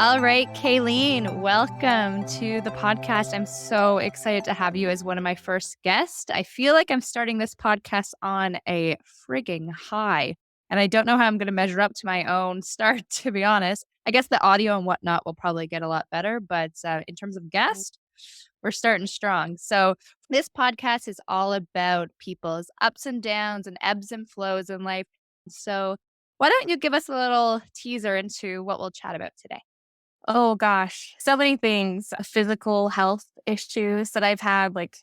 All right, Kayleen, welcome to the podcast. I'm so excited to have you as one of my first guests. I feel like I'm starting this podcast on a frigging high, and I don't know how I'm going to measure up to my own start, to be honest. I guess the audio and whatnot will probably get a lot better, but in terms of guest, we're starting strong. So, this podcast is all about people's ups and downs and ebbs and flows in life. So, why don't you give us a little teaser into what we'll chat about today? Oh gosh, so many things. Physical health issues that I've had, like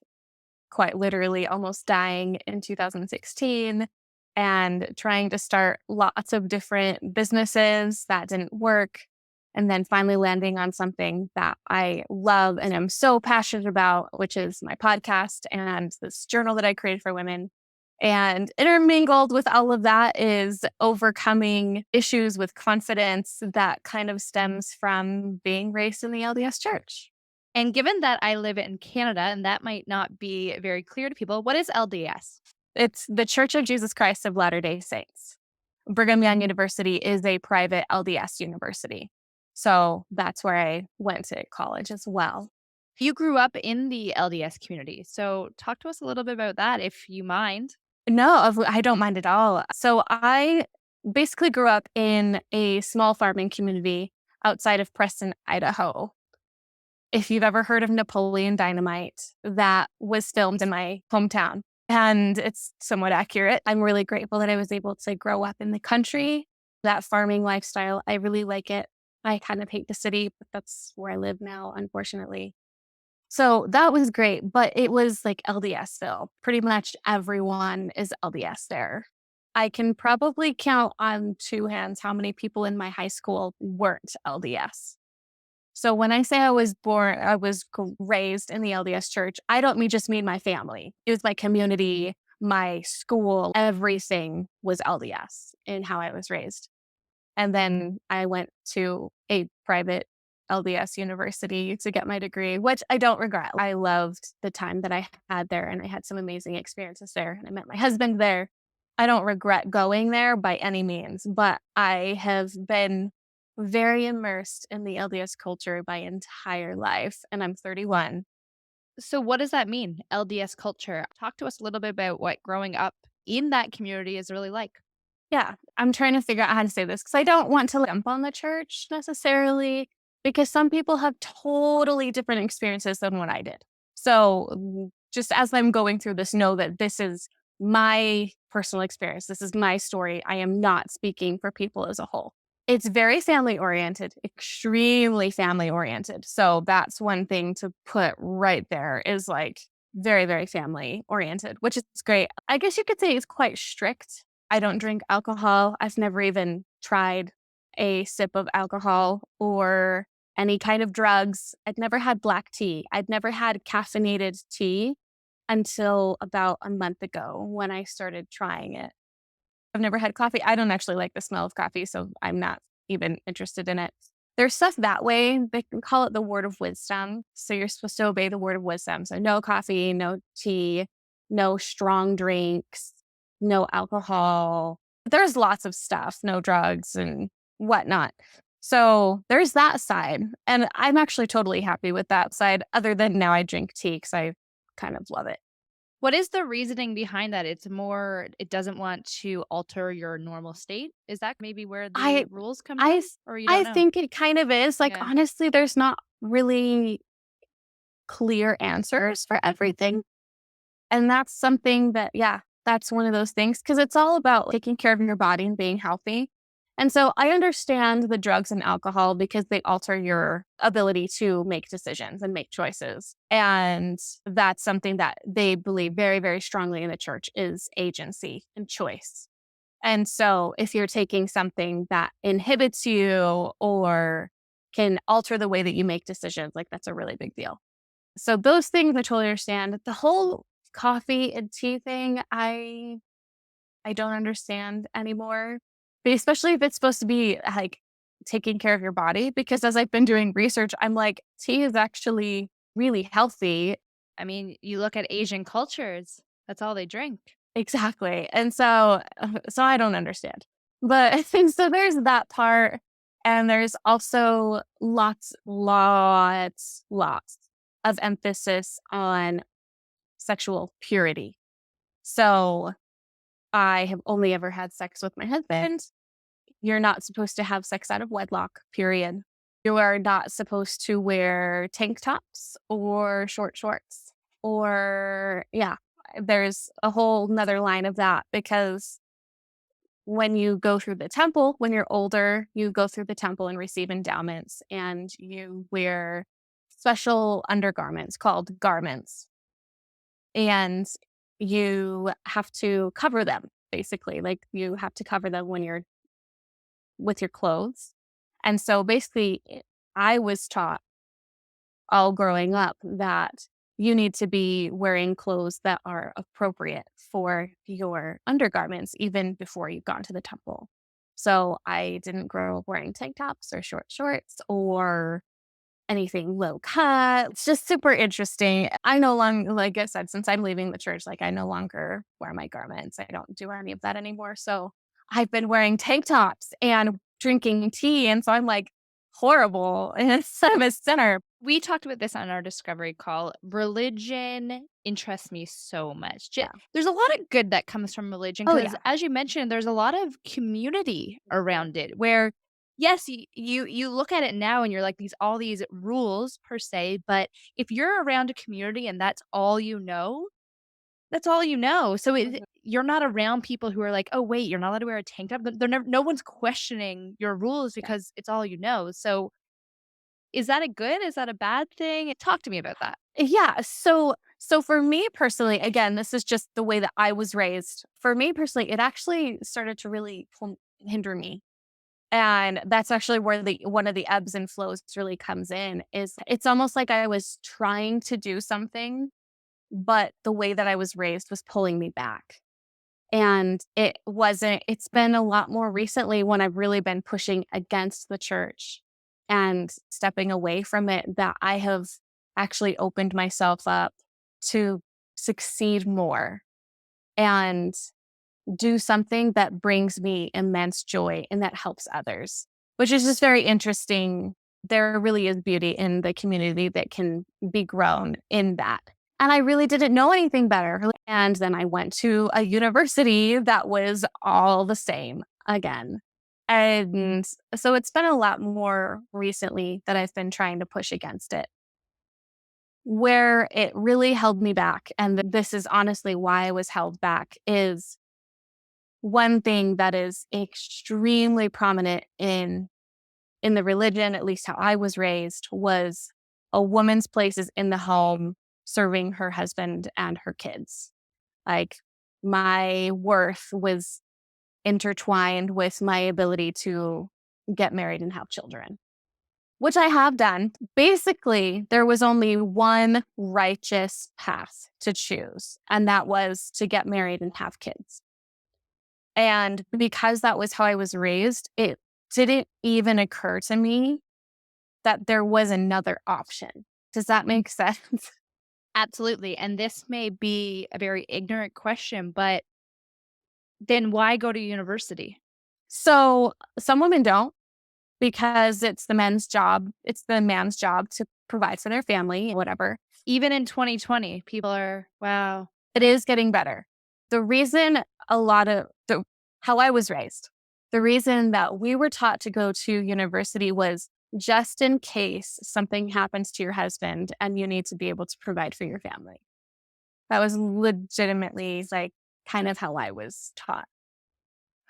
quite literally almost dying in 2016 and trying to start lots of different businesses that didn't work. And then finally landing on something that I love and am so passionate about, which is my podcast and this journal that I created for women. And intermingled with all of that is overcoming issues with confidence that kind of stems from being raised in the LDS church. And given that I live in Canada and that might not be very clear to people, what is LDS? It's the Church of Jesus Christ of Latter-day Saints. Brigham Young University is a private LDS university. So that's where I went to college as well. You grew up in the LDS community. So talk to us a little bit about that if you mind. No, I don't mind at all. So I basically grew up in a small farming community outside of Preston, Idaho. If you've ever heard of Napoleon Dynamite, that was filmed in my hometown. And it's somewhat accurate. I'm really grateful that I was able to grow up in the country. That farming lifestyle, I really like it. I kind of hate the city, but that's where I live now, unfortunately. So that was great, but it was like LDSville. Pretty much everyone is LDS there. I can probably count on two hands how many people in my high school weren't LDS. So when I say I was raised in the LDS church, I don't just mean my family. It was my community, my school, everything was LDS in how I was raised. And then I went to a private LDS university to get my degree, which I don't regret. I loved the time that I had there and I had some amazing experiences there. And I met my husband there. I don't regret going there by any means, but I have been very immersed in the LDS culture my entire life. And I'm 31. So, what does that mean, LDS culture? Talk to us a little bit about what growing up in that community is really like. Yeah, I'm trying to figure out how to say this because I don't want to jump on the church necessarily because some people have totally different experiences than what I did. So, just as I'm going through this, know that this is my personal experience. This is my story. I am not speaking for people as a whole. It's very family oriented, extremely family oriented. So, that's one thing to put right there is like very, very family oriented, which is great. I guess you could say it's quite strict. I don't drink alcohol. I've never even tried a sip of alcohol or any kind of drugs. I'd never had black tea. I'd never had caffeinated tea until about a month ago when I started trying it. I've never had coffee. I don't actually like the smell of coffee, so I'm not even interested in it. There's stuff that way. They can call it the word of wisdom. So you're supposed to obey the word of wisdom. So no coffee, no tea, no strong drinks, no alcohol. There's lots of stuff, no drugs and whatnot. So there's that side. And I'm actually totally happy with that side, other than now I drink tea because I kind of love it. What is the reasoning behind that? It's more, it doesn't want to alter your normal state. Is that maybe where the I rules come I from? th- Or you don't I know? think it kind of is. Like Yeah. honestly, there's not really clear answers for everything. And that's something that, yeah, that's one of those things because it's all about taking care of your body and being healthy. And so I understand the drugs and alcohol because they alter your ability to make decisions and make choices. And that's something that they believe very, very strongly in the church is agency and choice. And so if you're taking something that inhibits you or can alter the way that you make decisions, like that's a really big deal. So those things I totally understand. The whole coffee and tea thing, I don't understand anymore. But especially if it's supposed to be like taking care of your body, because as I've been doing research, I'm like, tea is actually really healthy. I mean, you look at Asian cultures, that's all they drink. Exactly. And so I don't understand. But I think so there's that part. And there's also lots of emphasis on sexual purity. So I have only ever had sex with my husband. You're not supposed to have sex out of wedlock, period. You are not supposed to wear tank tops or short shorts. Or, yeah, there's a whole nother line of that because when you go through the temple, when you're older, you go through the temple and receive endowments, and you wear special undergarments called garments. And you have to cover them, basically. Like you have to cover them when you're with your clothes. And so basically, I was taught all growing up that you need to be wearing clothes that are appropriate for your undergarments, even before you've gone to the temple. So I didn't grow up wearing tank tops or short shorts or anything low cut. It's just super interesting. I no longer, like I said, since I'm leaving the church, like I no longer wear my garments. I don't do any of that anymore. So I've been wearing tank tops and drinking tea. And so I'm like horrible. And I'm a sinner. We talked about this on our discovery call. Religion interests me so much. Yeah. There's a lot of good that comes from religion Oh, because, yeah. as you mentioned, there's a lot of community around it where, yes, you look at it now and you're like, all these rules per se, but if you're around a community and that's all you know, that's all you know. So Mhm. you're not around people who are like, "Oh, wait, you're not allowed to wear a tank top." They're never, no one's questioning your rules Yeah. because it's all you know. So is that a good? Is that a bad thing? Talk to me about that. Yeah. So for me personally, again, this is just the way that I was raised. For me personally, it actually started to really hinder me. And that's actually where the one of the ebbs and flows really comes in is it's almost like I was trying to do something, but the way that I was raised was pulling me back. And it's been a lot more recently when I've really been pushing against the church and stepping away from it that I have actually opened myself up to succeed more and do something that brings me immense joy and that helps others, which is just very interesting. There really is beauty in the community that can be grown in that. And I really didn't know anything better. And then I went to a university that was all the same again. And so it's been a lot more recently that I've been trying to push against it. Where it really held me back, and this is honestly why I was held back, is one thing that is extremely prominent in the religion, at least how I was raised, was a woman's place is in the home serving her husband and her kids. Like my worth was intertwined with my ability to get married and have children, which I have done. Basically, there was only one righteous path to choose, and that was to get married and have kids. And because that was how I was raised, it didn't even occur to me that there was another option. Does that make sense? Absolutely. And this may be a very ignorant question, but then why go to university? So some women don't because it's the men's job. It's the man's job to provide for their family, whatever. Even in 2020, people are, wow. It is getting better. The reason how I was raised, the reason that we were taught to go to university was just in case something happens to your husband and you need to be able to provide for your family. That was legitimately like kind of how I was taught.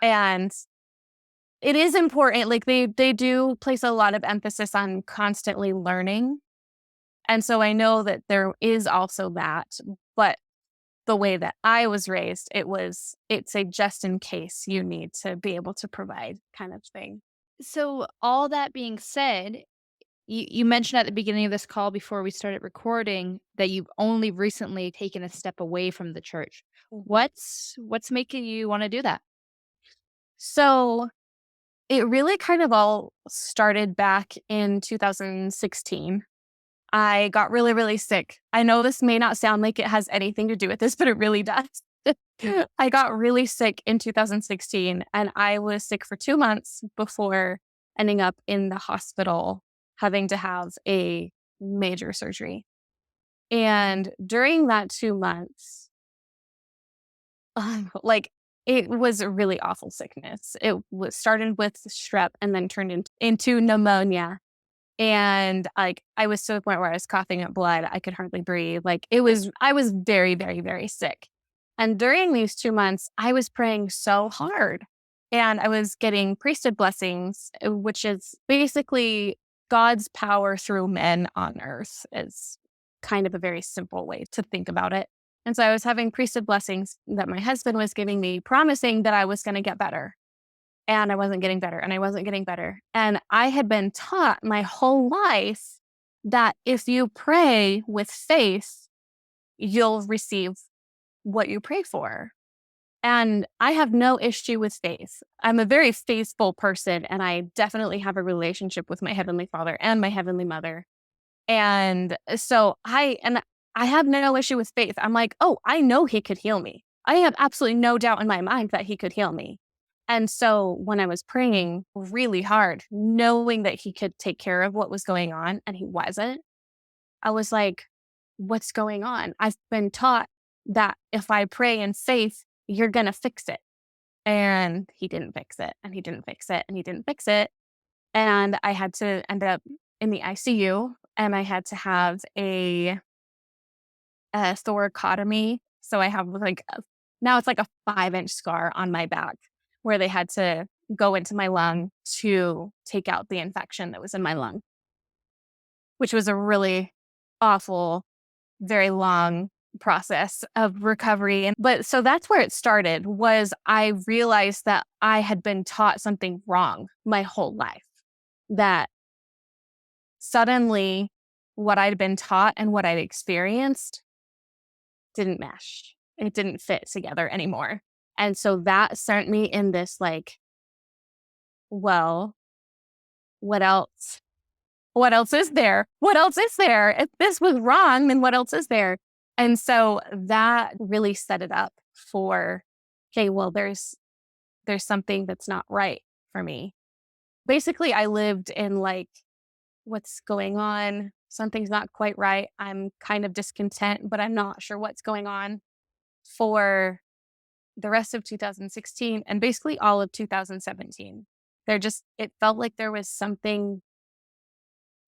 And it is important. Like they do place a lot of emphasis on constantly learning. And so I know that there is also that, but the way that I was raised, it's a just in case you need to be able to provide kind of thing. So, all that being said, you mentioned at the beginning of this call before we started recording that you've only recently taken a step away from the church. Mhm. What's making you want to do that? So it really kind of all started back in 2016. I got really, really sick. I know this may not sound like it has anything to do with this, but it really does. I got really sick in 2016 and I was sick for 2 months before ending up in the hospital, having to have a major surgery. And during that 2 months, like it was a really awful sickness. It was started with strep and then turned into pneumonia. And like I was to the point where I was coughing up blood. I could hardly breathe. I was very, very, very sick. And during these 2 months, I was praying so hard. And I was getting priesthood blessings, which is basically God's power through men on earth, is kind of a very simple way to think about it. And so I was having priesthood blessings that my husband was giving me, promising that I was going to get better. And I wasn't getting better and I wasn't getting better. And I had been taught my whole life that if you pray with faith, you'll receive what you pray for. And I have no issue with faith. I'm a very faithful person, and I definitely have a relationship with my Heavenly Father and my Heavenly Mother. And so I have no issue with faith. I'm like, oh, I know He could heal me. I have absolutely no doubt in my mind that He could heal me. And so when I was praying really hard, knowing that He could take care of what was going on and He wasn't, I was like, what's going on? I've been taught that if I pray in faith, you're going to fix it. And He didn't fix it. And He didn't fix it. And He didn't fix it. And I had to end up in the ICU, and I had to have a thoracotomy. So I have now it's like a 5-inch scar on my back where they had to go into my lung to take out the infection that was in my lung, which was a really awful, very long process of recovery. But so that's where it started. Was I realized that I had been taught something wrong my whole life, that suddenly what I'd been taught and what I'd experienced didn't mesh. It didn't fit together anymore. And so that sent me in this well, what else? What else is there? What else is there? If this was wrong, then what else is there? And so that really set it up for, okay, well, there's something that's not right for me. Basically, I lived in what's going on? Something's not quite right. I'm kind of discontent, but I'm not sure what's going on, for the rest of 2016 and basically all of 2017. It felt like there was something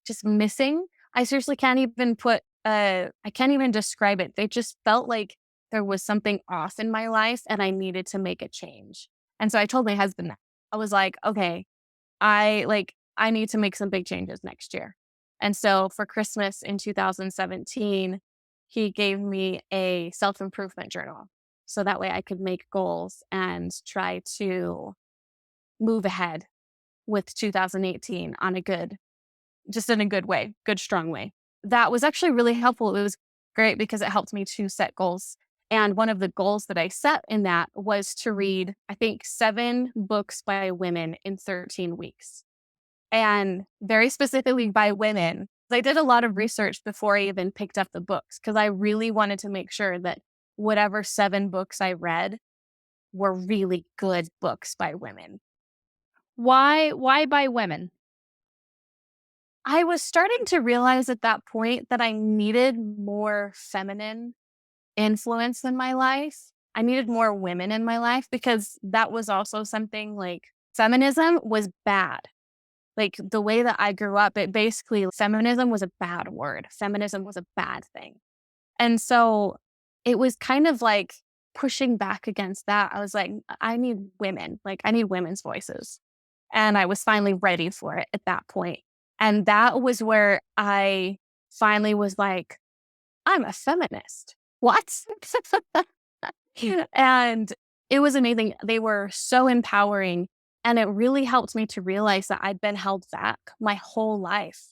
just missing. I seriously can't even I can't even describe it. It just felt like there was something off in my life and I needed to make a change. And so I told my husband that. I was like, okay, I need to make some big changes next year. And so for Christmas in 2017, he gave me a self-improvement journal. So that way I could make goals and try to move ahead with 2018 on in a good way, good, strong way. That was actually really helpful. It was great because it helped me to set goals. And one of the goals that I set in that was to read, I think, 7 books by women in 13 weeks. And very specifically by women. I did a lot of research before I even picked up the books because I really wanted to make sure that whatever 7 books I read were really good books by women. Why by women? I was starting to realize at that point that I needed more feminine influence in my life. I needed more women in my life because that was also something feminism was bad. The way that I grew up, feminism was a bad word. Feminism was a bad thing. And so it was kind of like pushing back against that. I was like, I need women. I need women's voices. And I was finally ready for it at that point. And that was where I finally was like, I'm a feminist. What? And it was amazing. They were so empowering. And it really helped me to realize that I'd been held back my whole life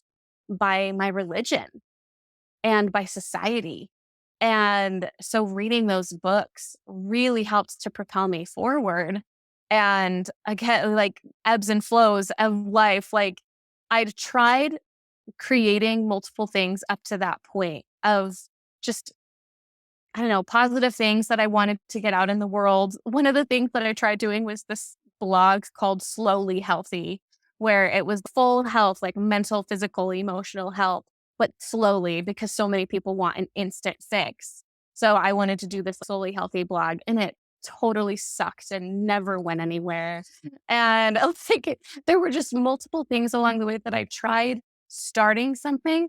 by my religion and by society. And so reading those books really helped to propel me forward. And again, ebbs and flows of life. I'd tried creating multiple things up to that point of just, I don't know, positive things that I wanted to get out in the world. One of the things that I tried doing was this blog called Slowly Healthy, where it was full health, like mental, physical, emotional health, but slowly because so many people want an instant fix. So I wanted to do this Slowly Healthy blog, and it totally sucked and never went anywhere. And I was like, there were just multiple things along the way that I tried starting something,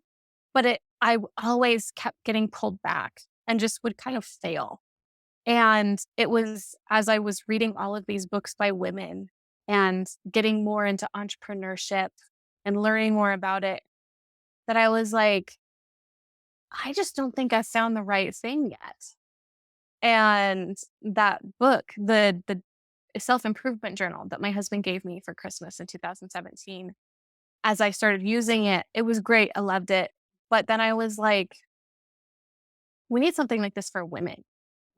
but I always kept getting pulled back and just would kind of fail. And it was as I was reading all of these books by women and getting more into entrepreneurship and learning more about it that I was like, I just don't think I found the right thing yet. And that book, the self-improvement journal that my husband gave me for Christmas in 2017, as I started using it, it was great. I loved it. But then I was like, we need something like this for women,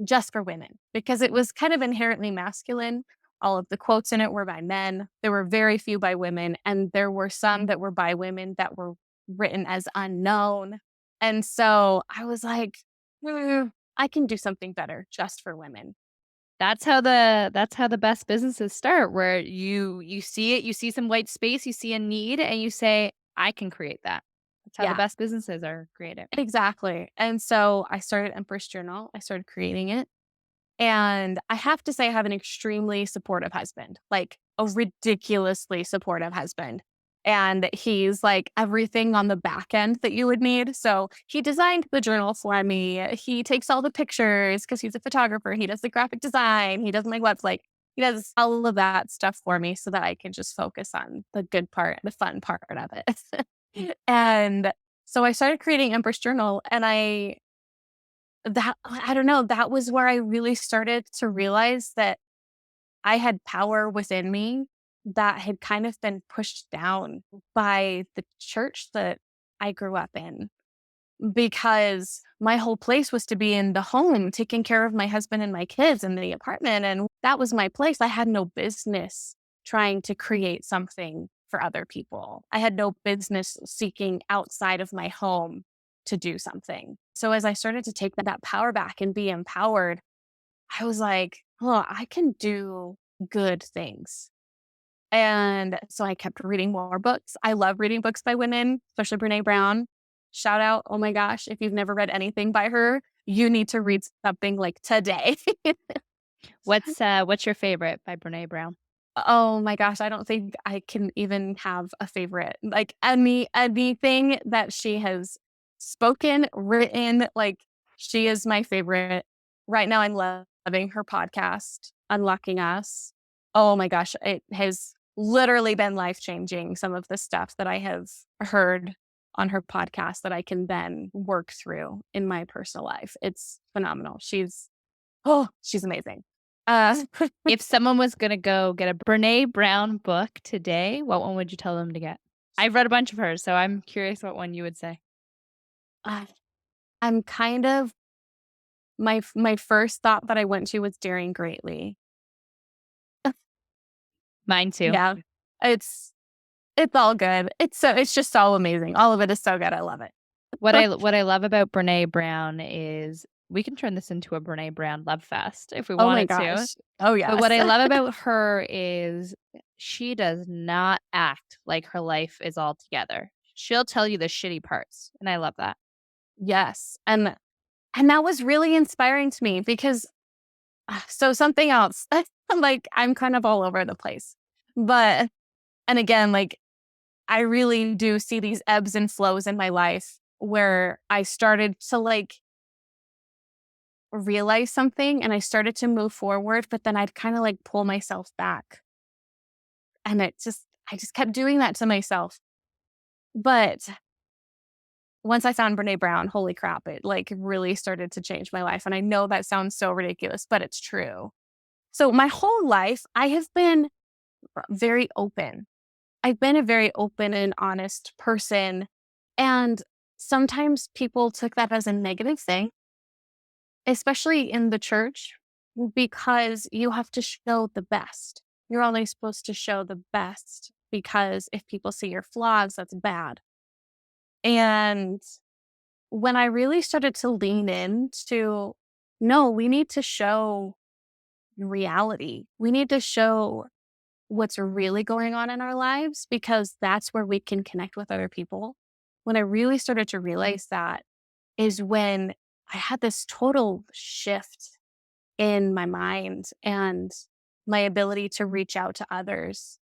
just for women, because it was kind of inherently masculine. All of the quotes in it were by men. There were very few by women, and there were some that were by women that were written as unknown. And so I was like, I can do something better just for women. That's how the best businesses start, where you see it, you see some white space, you see a need, and you say, "I can create that." That's how the Yeah, best businesses are created. exactly. And so I started Empress Journal. I started creating it. And I have to say, I have an extremely supportive husband, like a ridiculously supportive husband. And he's like everything on the back end that you would need. So he designed the journal for me. He takes all the pictures because he's a photographer. He does the graphic design. He does my website. He does all of that stuff for me so that I can just focus on the good part, the fun part of it. And so I started creating Empress Journal, and I don't know, that was where I really started to realize that I had power within me that had kind of been pushed down by the church that I grew up in, because my whole place was to be in the home, taking care of my husband and my kids in the apartment. And that was my place. I had no business trying to create something for other people. I had no business seeking outside of my home to do something. So as I started to take that power back and be empowered, I was like, oh, I can do good things. And so I kept reading more books. I love reading books by women, especially Brene Brown. Shout out. Oh my gosh. If you've never read anything by her, you need to read something like today. What's your favorite by Brene Brown? Oh my gosh. I don't think I can even have a favorite. Like anything that she has spoken, written, like she is my favorite. Right now, I'm loving her podcast, Unlocking Us. Oh my gosh. It has literally been life changing. Some of the stuff that I have heard on her podcast that I can then work through in my personal life. It's phenomenal. She's amazing. Uh, If someone was gonna go get a Brene Brown book today, what one would you tell them to get? I've read a bunch of hers, so I'm curious what one you would say. uh, I'm kind of my first thought that I went to was Daring Greatly. Mine too. Yeah. It's it's all good. It's just so amazing. All of it is so good. I love it. What I love about Brene Brown is we can turn this into a Brene Brown love fest if we Oh my wanted to. gosh. Oh But what yes. I love about her is she does not act like her life is all together. She'll tell you the shitty parts, and I love that. Yes. And that was really inspiring to me because so something else. Like I'm kind of all over the place. But and again, like I really do see these ebbs and flows in my life where I started to like realize something and I started to move forward, but then I'd kind of like pull myself back. And I just kept doing that to myself. But once I found Brene Brown, holy crap, it like really started to change my life. And I know that sounds so ridiculous, but it's true. So my whole life, I have been very open. I've been a very open and honest person. And sometimes people took that as a negative thing, especially in the church, because you have to show the best. You're only supposed to show the best because if people see your flaws, that's bad. And when I really started to lean into, no, we need to show reality. We need to show what's really going on in our lives because that's where we can connect with other people. When I really started to realize that is when I had this total shift in my mind and my ability to reach out to others.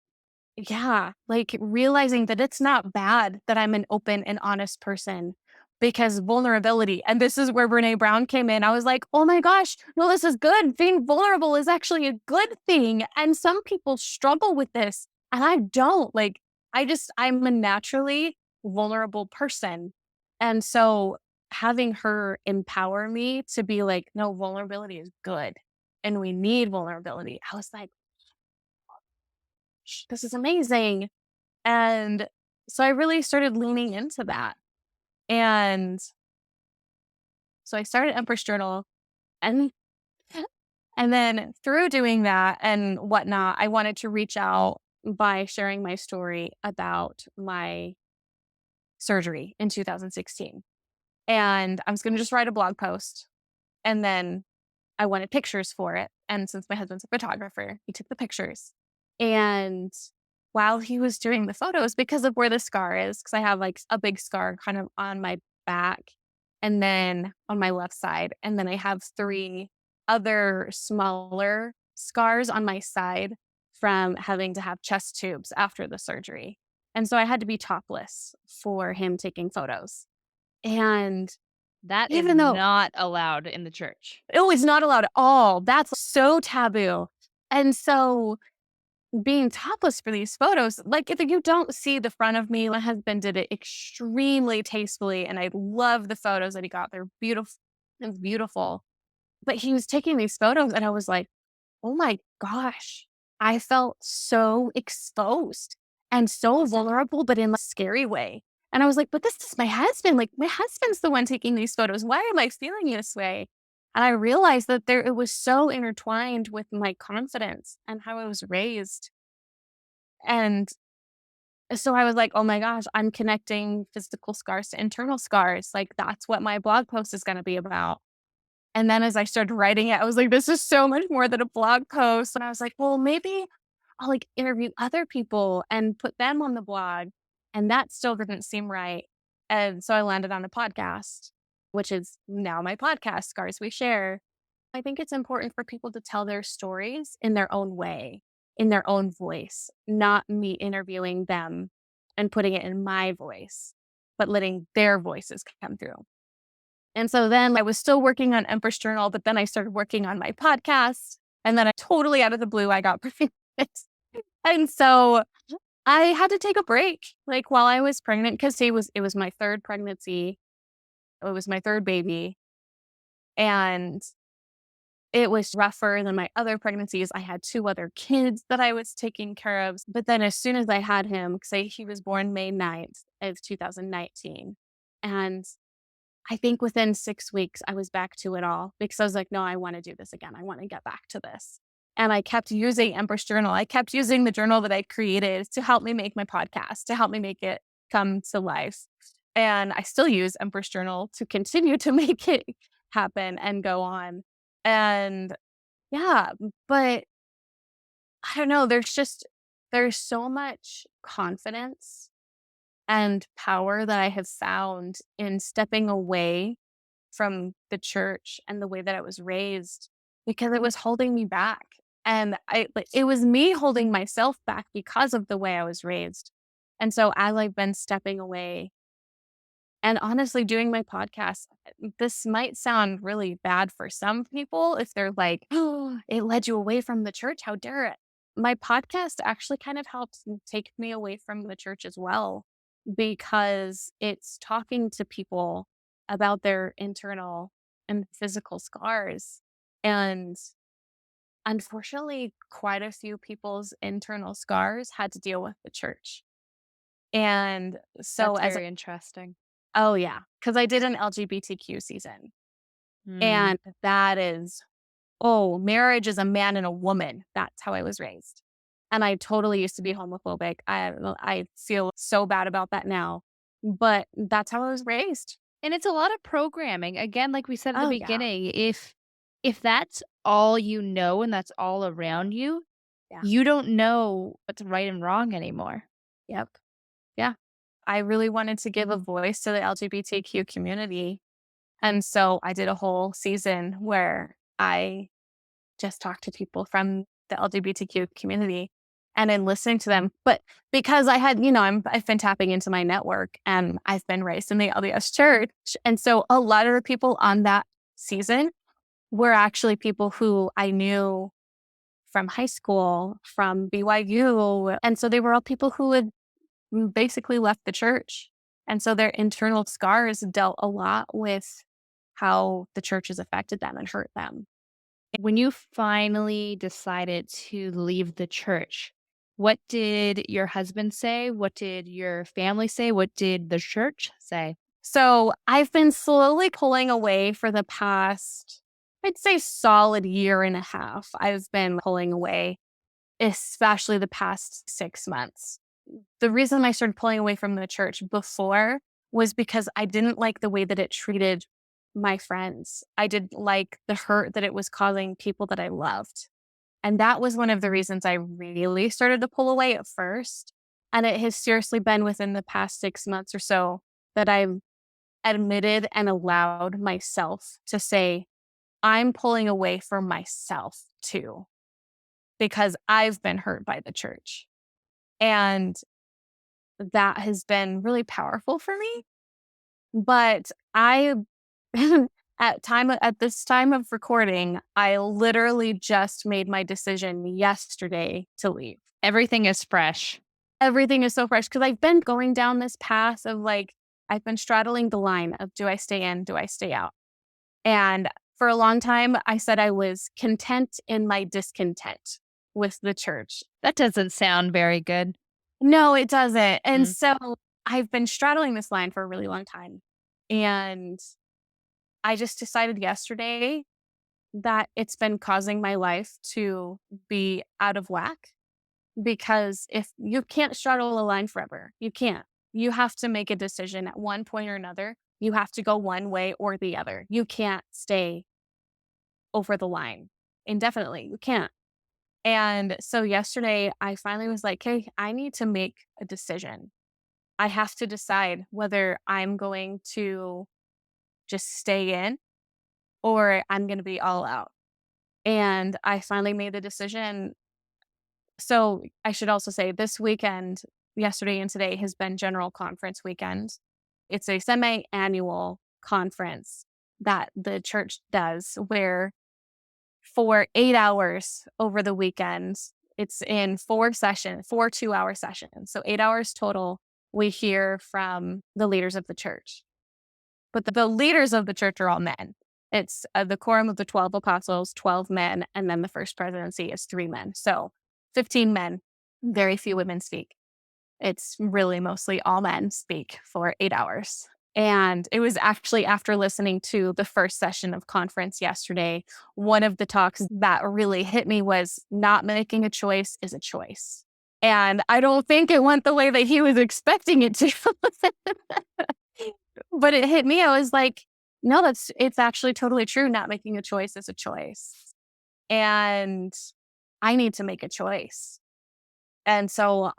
Yeah, like realizing that it's not bad that I'm an open and honest person because vulnerability, and this is where Brene Brown came in. I was like, oh my gosh, no, this is good. Being vulnerable is actually a good thing. And some people struggle with this, and I don't. Like, I'm a naturally vulnerable person. And so having her empower me to be like, no, vulnerability is good and we need vulnerability. I was like, this is amazing. And so I really started leaning into that. And so I started Empress Journal and and then through doing that and whatnot, I wanted to reach out by sharing my story about my surgery in 2016. And I was going to just write a blog post. And then I wanted pictures for it. And since my husband's a photographer, he took the pictures. And while he was doing the photos, because of where the scar is, because I have like a big scar kind of on my back and then on my left side. And then I have three other smaller scars on my side from having to have chest tubes after the surgery. And so I had to be topless for him taking photos. And That is even though not allowed in the church. oh, it's not allowed at all. That's so taboo. And so being topless for these photos, like if you don't see the front of me, my husband did it extremely tastefully. And I love the photos that he got. They're beautiful. It's beautiful. But he was taking these photos and I was like, oh my gosh, I felt so exposed and so vulnerable, but in a scary way. And I was like, but this is my husband. Like, my husband's the one taking these photos. Why am I feeling this way? And I realized that it was so intertwined with my confidence and how I was raised. And so I was like, oh my gosh, I'm connecting physical scars to internal scars. Like, that's what my blog post is going to be about. And then as I started writing it, I was like, this is so much more than a blog post. And I was like, well, maybe I'll like interview other people and put them on the blog. And that still didn't seem right. And so I landed on a podcast, which is now my podcast, Scars We Share. I think it's important for people to tell their stories in their own way, in their own voice, not me interviewing them and putting it in my voice, but letting their voices come through. And so then I was still working on Empress Journal, but then I started working on my podcast. And then I totally out of the blue, I got pregnant. And so I had to take a break, like while I was pregnant, because it was my third pregnancy. It was my third baby. And it was rougher than my other pregnancies. I had two other kids that I was taking care of. But then as soon as I had him, say he was born May 9th of 2019. And I think within 6 weeks, I was back to it all because I was like, no, I want to do this again. I want to get back to this. And I kept using Empress Journal. I kept using the journal that I created to help me make my podcast, to help me make it come to life. And I still use Empress Journal to continue to make it happen and go on. And yeah, but I don't know, there's so much confidence and power that I have found in stepping away from the church and the way that I was raised because it was holding me back. And it was me holding myself back because of the way I was raised. And so as I've been stepping away and honestly doing my podcast, this might sound really bad for some people if they're like, oh, it led you away from the church. How dare it? My podcast actually kind of helped take me away from the church as well, because it's talking to people about their internal and physical scars. And unfortunately, quite a few people's internal scars had to deal with the church. And so That's as very interesting. oh yeah, because I did an LGBTQ season. Mm. And that is, oh, marriage is a man and a woman. That's how I was raised. And I totally used to be homophobic. I feel so bad about that now, but that's how I was raised. And it's a lot of programming. Again, like we said at the Oh yeah. beginning, if that's all you know and that's all around you, Yeah. you don't know what's right and wrong anymore. Yep. Yeah. I really wanted to give a voice to the LGBTQ community. And so I did a whole season where I just talked to people from the LGBTQ community and then listening to them. But because I had, I've been tapping into my network and I've been raised in the LDS church. And so a lot of the people on that season were actually people who I knew from high school, from BYU. And so they were all people who had basically left the church. And so their internal scars dealt a lot with how the church has affected them and hurt them. When you finally decided to leave the church, what did your husband say? What did your family say? What did the church say? So I've been slowly pulling away for the past, I'd say, solid year and a half. I've been pulling away, especially the past 6 months. The reason I started pulling away from the church before was because I didn't like the way that it treated my friends. I didn't like the hurt that it was causing people that I loved. And that was one of the reasons I really started to pull away at first. And it has seriously been within the past 6 months or so that I've admitted and allowed myself to say, I'm pulling away from myself too, because I've been hurt by the church. And that has been really powerful for me. But I at this time of recording, I literally just made my decision yesterday to leave. Everything is fresh. Everything is so fresh because I've been going down this path of I've been straddling the line of, do I stay in? Do I stay out? And for a long time, I said I was content in my discontent with the church. That doesn't sound very good. No, it doesn't. And Mm. so I've been straddling this line for a really long time. And I just decided yesterday that it's been causing my life to be out of whack, because if you can't straddle a line forever, you can't. You have to make a decision at one point or another. You have to go one way or the other. You can't stay over the line indefinitely. You can't. And so yesterday, I finally was like, hey, I need to make a decision. I have to decide whether I'm going to just stay in or I'm going to be all out. And I finally made the decision. So I should also say this weekend, yesterday and today, has been General Conference weekend. It's a semi-annual conference that the church does where for 8 hours over the weekend, it's in 4 2-hour sessions. So 8 hours total, we hear from the leaders of the church. But the leaders of the church are all men. It's the quorum of the 12 apostles, 12 men, and then the first presidency is 3 men. So 15 men, very few women speak. It's really mostly all men speak for 8 hours. And it was actually after listening to the first session of conference yesterday, one of the talks that really hit me was not making a choice is a choice. And I don't think it went the way that he was expecting it to. But it hit me. I was like, no, it's actually totally true. Not making a choice is a choice. And I need to make a choice. And so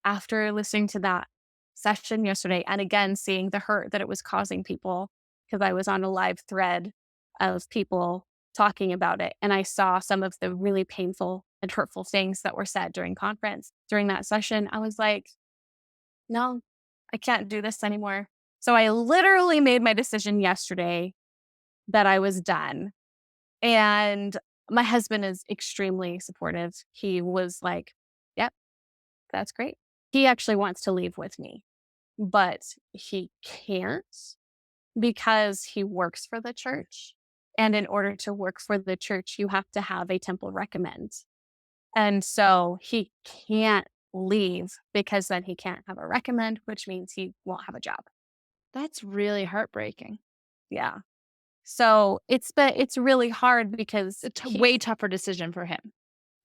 after listening to that session yesterday, and again, seeing the hurt that it was causing people, because I was on a live thread of people talking about it. And I saw some of the really painful and hurtful things that were said during conference, during that session. I was like, no, I can't do this anymore. So I literally made my decision yesterday that I was done. And my husband is extremely supportive. He was like, yep, that's great. He actually wants to leave with me, but he can't because he works for the church. And in order to work for the church, you have to have a temple recommend. And so he can't leave because then he can't have a recommend, which means he won't have a job. That's really heartbreaking. Yeah. So it's really hard because It's a way tougher decision for him.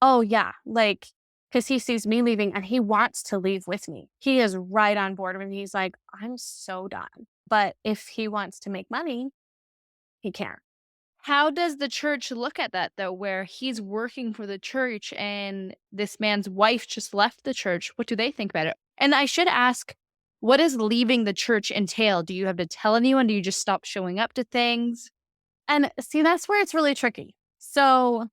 oh yeah, because he sees me leaving and he wants to leave with me. He is right on board with me. He's like, I'm so done. But if he wants to make money, he can't. How does the church look at that though, where he's working for the church and this man's wife just left the church? What do they think about it? And I should ask, what does leaving the church entail? Do you have to tell anyone? Do you just stop showing up to things? And see, that's where it's really tricky. So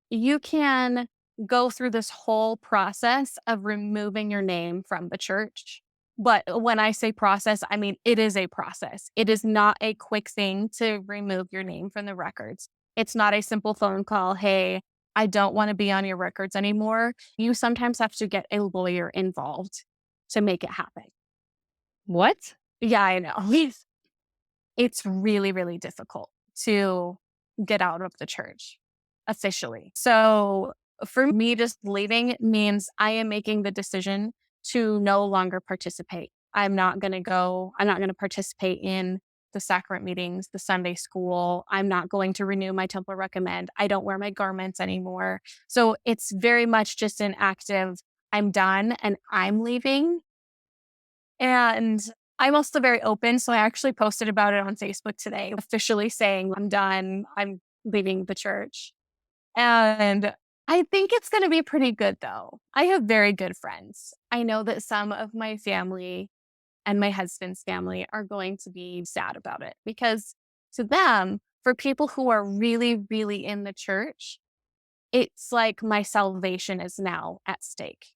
you can go through this whole process of removing your name from the church. But when I say process, I mean it is a process. It is not a quick thing to remove your name from the records. It's not a simple phone call. Hey, I don't want to be on your records anymore. You sometimes have to get a lawyer involved to make it happen. What? Yeah, I know. It's really, really difficult to get out of the church officially. So for me, just leaving means I am making the decision to no longer participate. I'm not going to participate in the sacrament meetings, the Sunday school. I'm not going to renew my temple recommend. I don't wear my garments anymore. So it's very much just an active, I'm done and I'm leaving. And I'm also very open. So I actually posted about it on Facebook today, officially saying, I'm done. I'm leaving the church. And I think it's going to be pretty good, though. I have very good friends. I know that some of my family and my husband's family are going to be sad about it because to them, for people who are really, really in the church, it's like my salvation is now at stake.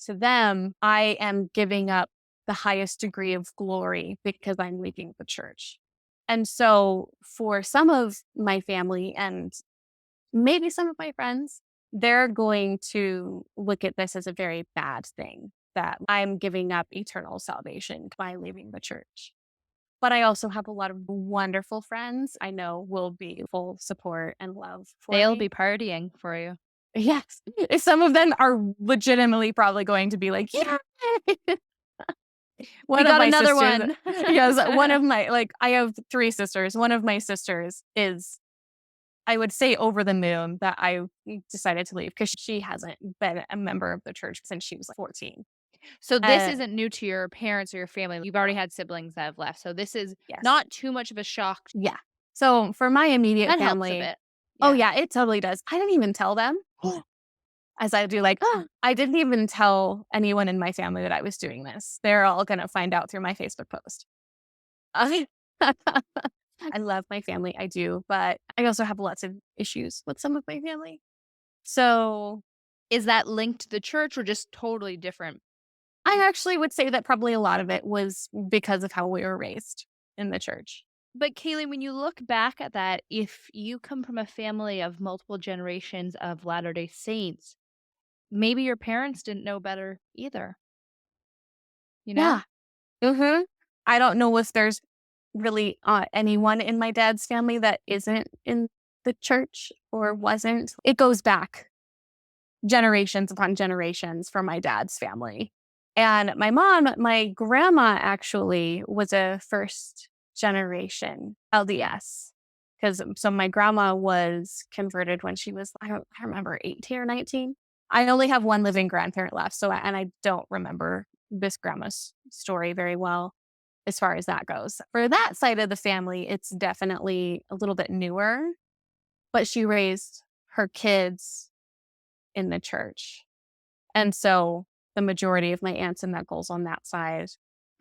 To them, I am giving up the highest degree of glory because I'm leaving the church. And so for some of my family and maybe some of my friends, they're going to look at this as a very bad thing that I'm giving up eternal salvation by leaving the church. But I also have a lot of wonderful friends I know will be full support and love for They'll me. be partying for you. Yes. Some of them are legitimately probably going to be like, yeah. We One of got my another sisters, one. yes, one of my, like, I have 3 sisters. One of my sisters is, I would say, over the moon that I decided to leave because she hasn't been a member of the church since she was like 14. So this Uh, isn't new to your parents or your family. You've already had siblings that have left. So this is yes. not too much of a shock. Yeah. So for my immediate That helps a family, bit. oh, Yeah. yeah, it totally does. I didn't even tell them. As I do, like, I didn't even tell anyone in my family that I was doing this. They're all gonna find out through my Facebook post. I I love my family, I do, but I also have lots of issues with some of my family. So, Is that linked to the church or just totally different? I actually would say that probably a lot of it was because of how we were raised in the church. But Kaylee, when you look back at that, if you come from a family of multiple generations of Latter-day Saints, maybe your parents didn't know better either, you know? Yeah. Mhm. I don't know if there's really, anyone in my dad's family that isn't in the church or wasn't. It goes back generations upon generations from my dad's family. And my grandma actually was a first generation LDS. Because so my grandma was converted when she was, I remember 18 or 19. I only have one living grandparent left. And I don't remember this grandma's story very well as far as that goes. For that side of the family, it's definitely a little bit newer, but she raised her kids in the church. And so the majority of my aunts and uncles on that side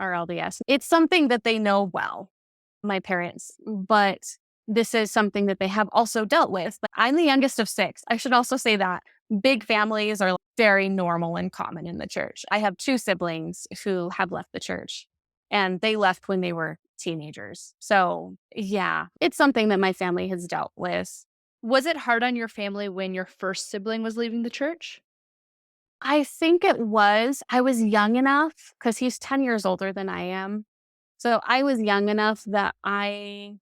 are LDS. It's something that they know well, my parents, but this is something that they have also dealt with. But I'm the youngest of 6. I should also say that big families are very normal and common in the church. I have 2 siblings who have left the church and they left when they were teenagers. So, yeah, it's something that my family has dealt with. Was it hard on your family when your first sibling was leaving the church? I think it was. I was young enough because he's 10 years older than I am. So I was young enough that I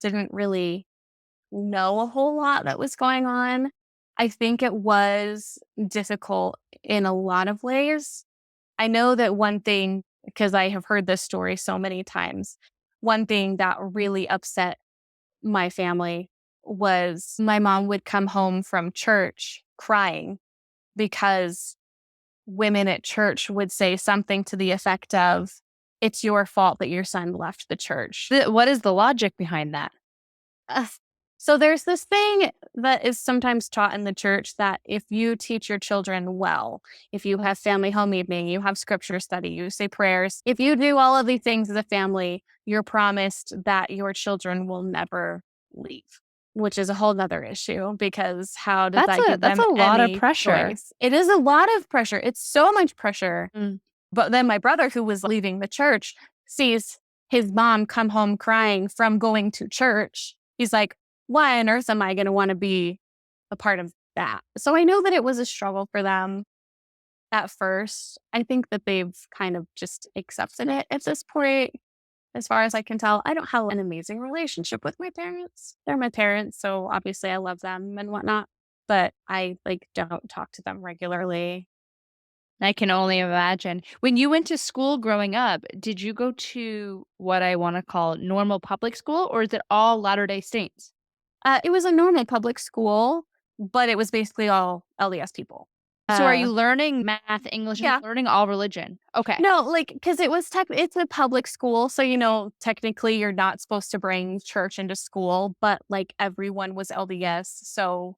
didn't really know a whole lot that was going on. I think it was difficult in a lot of ways. I know that one thing, because I have heard this story so many times, one thing that really upset my family was my mom would come home from church crying because women at church would say something to the effect of, "It's your fault that your son left the church." What is the logic behind that? So there's this thing that is sometimes taught in the church that if you teach your children well, if you have family home evening, you have scripture study, you say prayers, if you do all of these things as a family, you're promised that your children will never leave, which is a whole nother issue because how does that give That's them a lot of any pressure. choice? It is a lot of pressure. It's so much pressure. Mm. But then my brother, who was leaving the church, sees his mom come home crying from going to church. He's like, why on earth am I going to want to be a part of that? So I know that it was a struggle for them at first. I think that they've kind of just accepted it at this point. As far as I can tell, I don't have an amazing relationship with my parents. They're my parents, so obviously I love them and whatnot. But I don't talk to them regularly. I can only imagine. When you went to school growing up, did you go to what I wanna call normal public school, or is it all Latter-day Saints? It was a normal public school, but it was basically all LDS people. So are Uh, you learning math, English, and yeah. learning all religion? Okay. No, because it's a public school, so, technically you're not supposed to bring church into school, but, everyone was LDS, so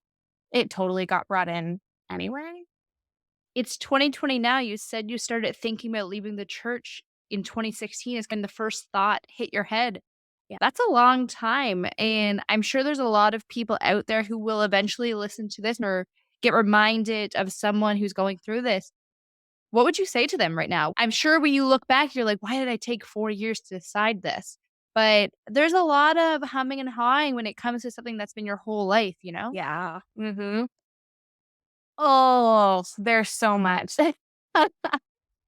it totally got brought in anyway. It's 2020 now, you said you started thinking about leaving the church in 2016 is when the first thought hit your head. Yeah. That's a long time, and I'm sure there's a lot of people out there who will eventually listen to this or get reminded of someone who's going through this. What would you say to them right now? I'm sure when you look back, you're like, "Why did I take 4 years to decide this?" But there's a lot of humming and hawing when it comes to something that's been your whole life, you know? Yeah. Mhm. Oh, there's so much.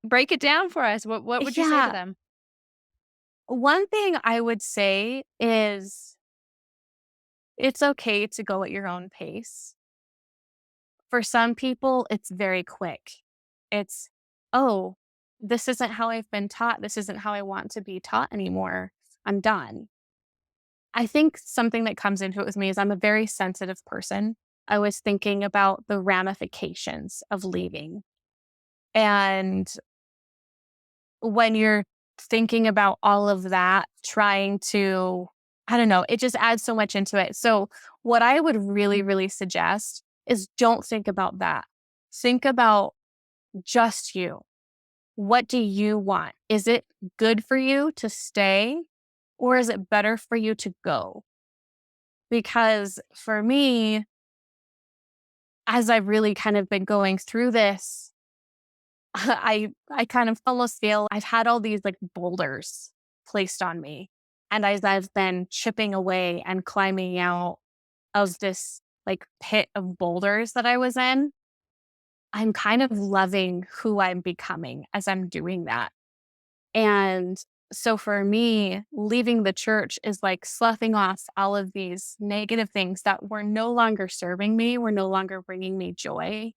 Break it down for us. What would you say to Yeah. them? One thing I would say is it's okay to go at your own pace. For some people, it's very quick. It's, "Oh, this isn't how I've been taught. This isn't how I want to be taught anymore. I'm done." I think something that comes into it with me is I'm a very sensitive person. I was thinking about the ramifications of leaving. And when you're thinking about all of that, trying to, I don't know, it just adds so much into it. So, what I would really, really suggest is don't think about that. Think about just you. What do you want? Is it good for you to stay or is it better for you to go? Because for me, as I've really kind of been going through this, I kind of almost feel I've had all these boulders placed on me. And as I've been chipping away and climbing out of this pit of boulders that I was in, I'm kind of loving who I'm becoming as I'm doing that. And so for me, leaving the church is like sloughing off all of these negative things that were no longer serving me, were no longer bringing me joy.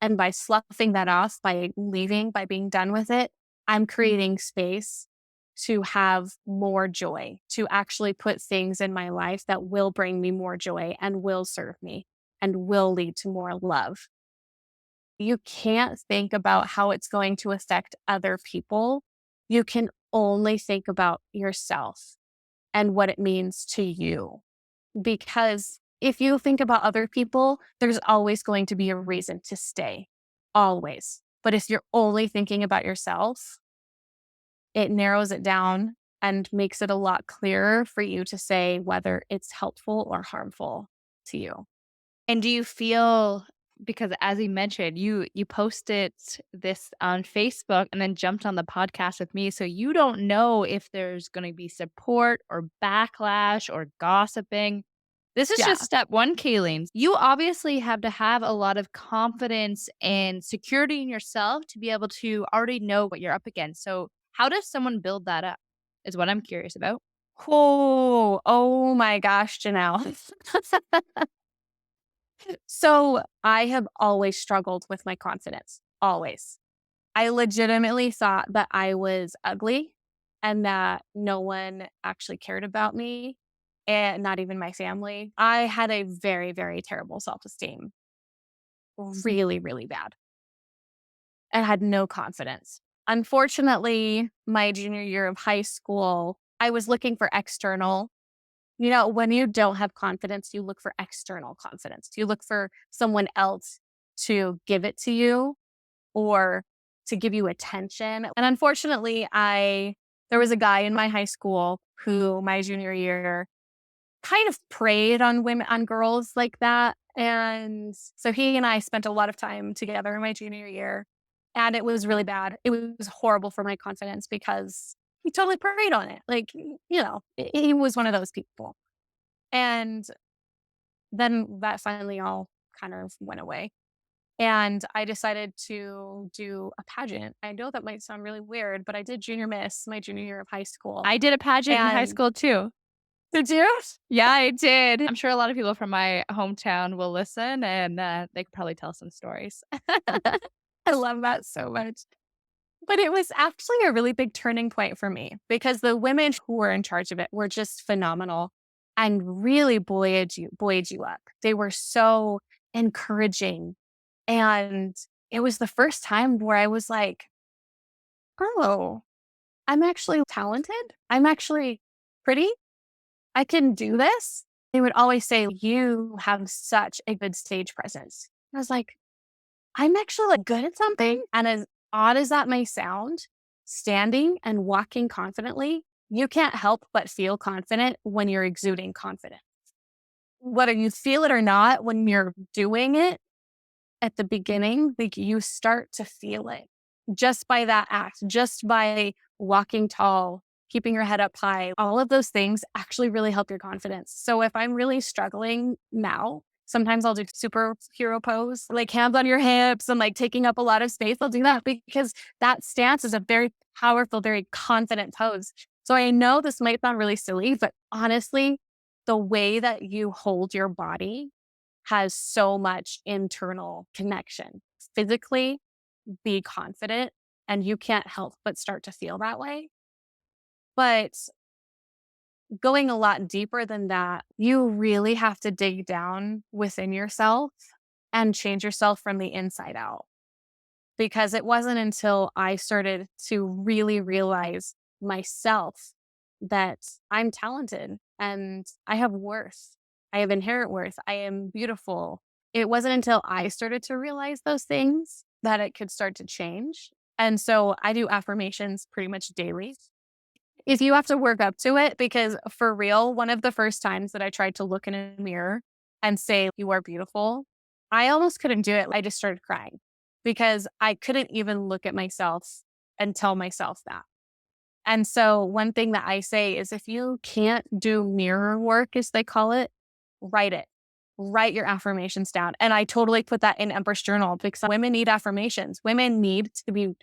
And by sloughing that off, by leaving, by being done with it, I'm creating space to have more joy, to actually put things in my life that will bring me more joy and will serve me and will lead to more love. You can't think about how it's going to affect other people. You can only think about yourself and what it means to you. Because if you think about other people, there's always going to be a reason to stay, always. But if you're only thinking about yourself, it narrows it down and makes it a lot clearer for you to say whether it's helpful or harmful to you. And do you feel because as you mentioned, you posted this on Facebook and then jumped on the podcast with me, so you don't know if there's gonna be support or backlash or gossiping. This is just Yeah. step 1, Kayleen. You obviously have to have a lot of confidence and security in yourself to be able to already know what you're up against. So, how does someone build that up? Is what I'm curious about. Oh my gosh, Janelle. So I have always struggled with my confidence, always. I legitimately thought that I was ugly and that no one actually cared about me and not even my family. I had a very, very terrible self esteem, really, really bad, and had no confidence. Unfortunately, my junior year of high school, I was looking for external when you don't have confidence, you look for external confidence. You look for someone else to give it to you or to give you attention. And unfortunately, there was a guy in my high school who my junior year kind of preyed on girls like that. And so he and I spent a lot of time together in my junior year. And it was really bad. It was horrible for my confidence because he totally preyed on it. Like, he was one of those people. And then that finally all kind of went away. And I decided to do a pageant. I know that might sound really weird, but I did junior miss my junior year of high school. I did a pageant in high And school too. did you? Yeah, I did. I'm sure a lot of people from my hometown will listen and they could probably tell some stories. I love that so much. But it was actually a really big turning point for me because the women who were in charge of it were just phenomenal and really buoyed you up. They were so encouraging. And it was the first time where I was like, oh, I'm actually talented. I'm actually pretty. I can do this. They would always say, you have such a good stage presence. I was like, I'm actually like good at something. And as odd as that may sound, standing and walking confidently, you can't help but feel confident when you're exuding confidence. Whether you feel it or not, when you're doing it at the beginning, like you start to feel it just by that act, just by walking tall, keeping your head up high. All of those things actually really help your confidence. So if I'm really struggling now, sometimes I'll do superhero pose, like hands on your hips and like taking up a lot of space. I'll do that because that stance is a very powerful, very confident pose. So I know this might sound really silly, but honestly, the way that you hold your body has so much internal connection. Physically, be confident, and you can't help but start to feel that way. But going a lot deeper than that, you really have to dig down within yourself and change yourself from the inside out. Because it wasn't until I started to really realize myself that I'm talented and I have worth. I have inherent worth. I am beautiful. It wasn't until I started to realize those things that it could start to change. And so I do affirmations pretty much daily. If you have to work up to it, because for real, one of the first times that I tried to look in a mirror and say, you are beautiful, I almost couldn't do it. I just started crying because I couldn't even look at myself and tell myself that. And so, one thing that I say is if you can't do mirror work, as they call it, write it. Write your affirmations down. And I totally put that in Empress Journal because women need affirmations. Women need to be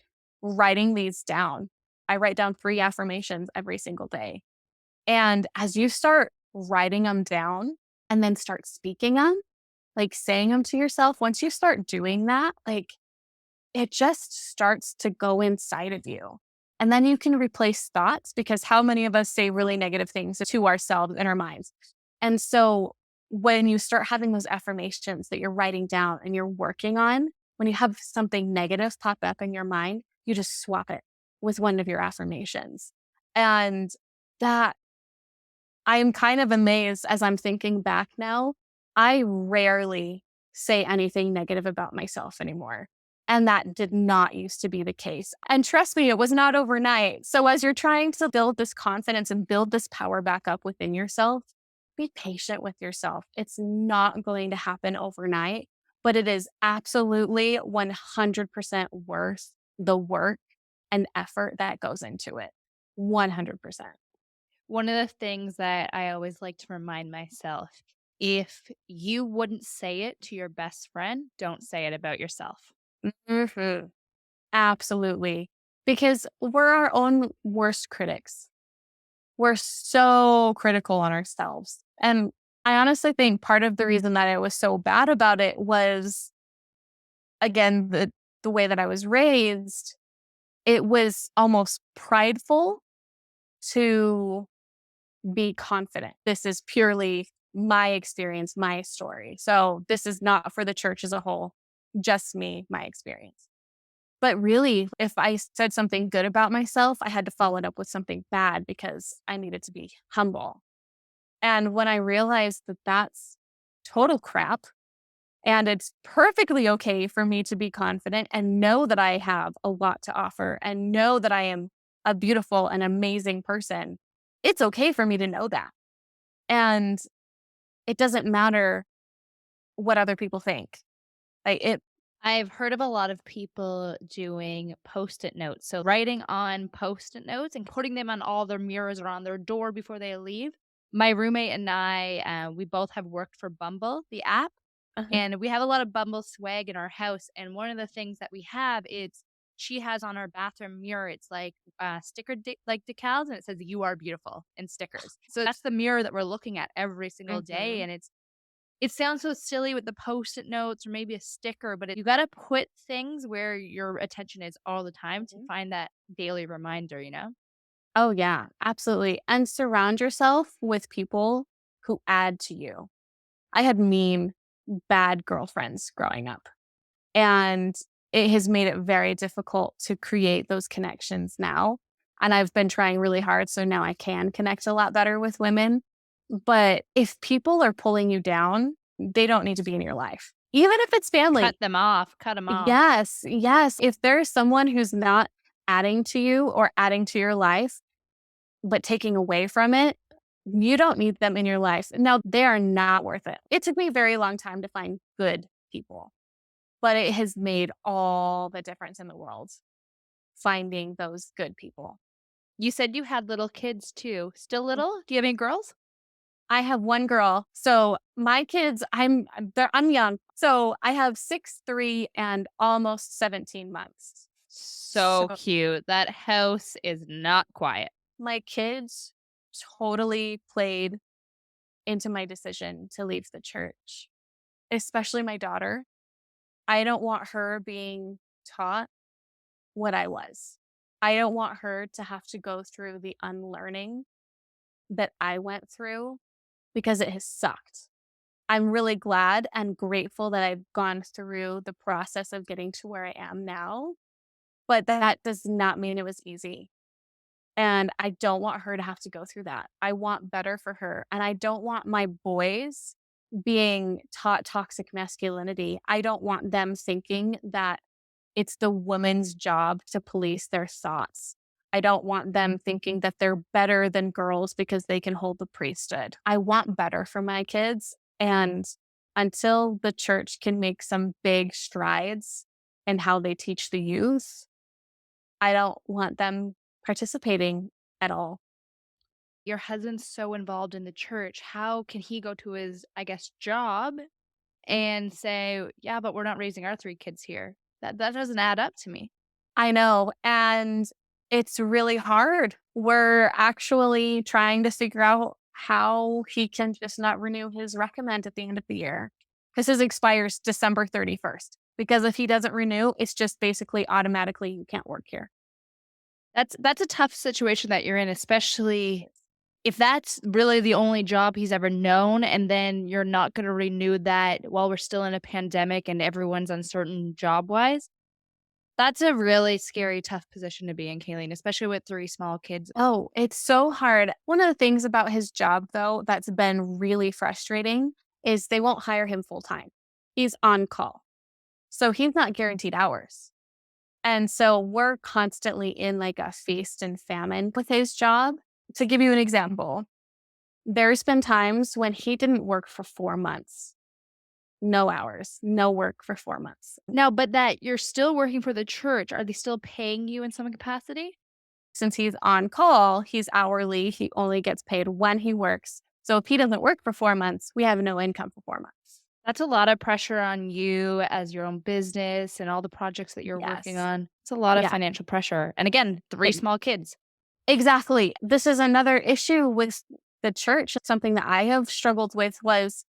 writing these down. I write down 3 affirmations every single day. And as you start writing them down and then start speaking them, like saying them to yourself, once you start doing that, like it just starts to go inside of you. And then you can replace thoughts because how many of us say really negative things to ourselves in our minds? And so when you start having those affirmations that you're writing down and you're working on, when you have something negative pop up in your mind, you just swap it with one of your affirmations. And that I am kind of amazed as I'm thinking back now. I rarely say anything negative about myself anymore. And that did not used to be the case. And trust me, it was not overnight. So as you're trying to build this confidence and build this power back up within yourself, be patient with yourself. It's not going to happen overnight, but it is absolutely 100% worth the work and effort that goes into it. 100%. One of the things that I always like to remind myself, if you wouldn't say it to your best friend, don't say it about yourself. Mhm. Absolutely. Because we're our own worst critics. We're so critical on ourselves. And I honestly think part of the reason that I was so bad about it was, again, the way that I was raised. It was almost prideful to be confident. This is purely my experience, my story. So this is not for the church as a whole, just me, my experience. But really, if I said something good about myself, I had to follow it up with something bad because I needed to be humble. And when I realized that that's total crap, and it's perfectly okay for me to be confident and know that I have a lot to offer and know that I am a beautiful and amazing person, it's okay for me to know that. And it doesn't matter what other people think. Like it I've heard of a lot of people doing Post-it notes. So writing on Post-it notes and putting them on all their mirrors or on their door before they leave. My roommate and I, we both have worked for Bumble, the app, uh and we have a lot of Bumble swag in our house. And one of the things that we have is she has on our bathroom mirror, it's like like decals, and it says "You are beautiful" in stickers. So that's the mirror that we're looking at every single day, mhm. and it sounds so silly with the Post-it notes or maybe a sticker, but you gotta put things where your attention is all the time to Mhm. find that daily reminder, you know? Oh, yeah, absolutely. And surround yourself with people who add to you. I had mean, bad girlfriends growing up, and it has made it very difficult to create those connections now. And I've been trying really hard. So now I can connect a lot better with women. But if people are pulling you down, they don't need to be in your life, even if it's family. Cut them off. Yes, yes. If there's someone who's not adding to you or adding to your life, but taking away from it, you don't need them in your life. No, they are not worth it. It took me a very long time to find good people, but it has made all the difference in the world finding those good people. You said you had little kids too. Still little? Do you have any girls? I have one girl. So my kids, I'm young. So I have 6, 3, and almost 17 months. So So cute. That house is not quiet. my kids totally played into my decision to leave the church, especially my daughter. I don't want her being taught what I was. I don't want her to have to go through the unlearning that I went through because it has sucked. I'm really glad and grateful that I've gone through the process of getting to where I am now, but that does not mean it was easy. And I don't want her to have to go through that. I want better for her. And I don't want my boys being taught toxic masculinity. I don't want them thinking that it's the woman's job to police their thoughts. I don't want them thinking that they're better than girls because they can hold the priesthood. I want better for my kids. And until the church can make some big strides in how they teach the youth, I don't want them participating at all. Your husband's so involved in the church. How can he go to his, I guess, job and say, "Yeah, but we're not raising our 3 kids here." That doesn't add up to me. I know. And it's really hard. We're actually trying to figure out how he can just not renew his recommend at the end of the year because his expires December 31st. Because if he doesn't renew, it's just basically automatically you can't work here. That's a tough situation that you're in, especially if that's really the only job he's ever known, and then you're not gonna renew that while we're still in a pandemic and everyone's uncertain job-wise. That's a really scary, tough position to be in, Kayleen, especially with 3 small kids. Oh, it's so hard. One of the things about his job, though, that's been really frustrating is they won't hire him full time. He's on call. So he's not guaranteed hours. And so we're constantly in like a feast and famine with his job. To give you an example, there's been times when he didn't work for 4 months, no hours, no work for 4 months. Now, but that you're still working for the church, are they still paying you in some capacity? Since he's on call, he's hourly. He only gets paid when he works. So if he doesn't work for 4 months, we have no income for 4 months. That's a lot of pressure on you as your own business and all the projects that you're working Yes. on. It's a lot of Yeah. financial pressure. And again, 3 small kids. Exactly. This is another issue with the church. Something that I have struggled with was,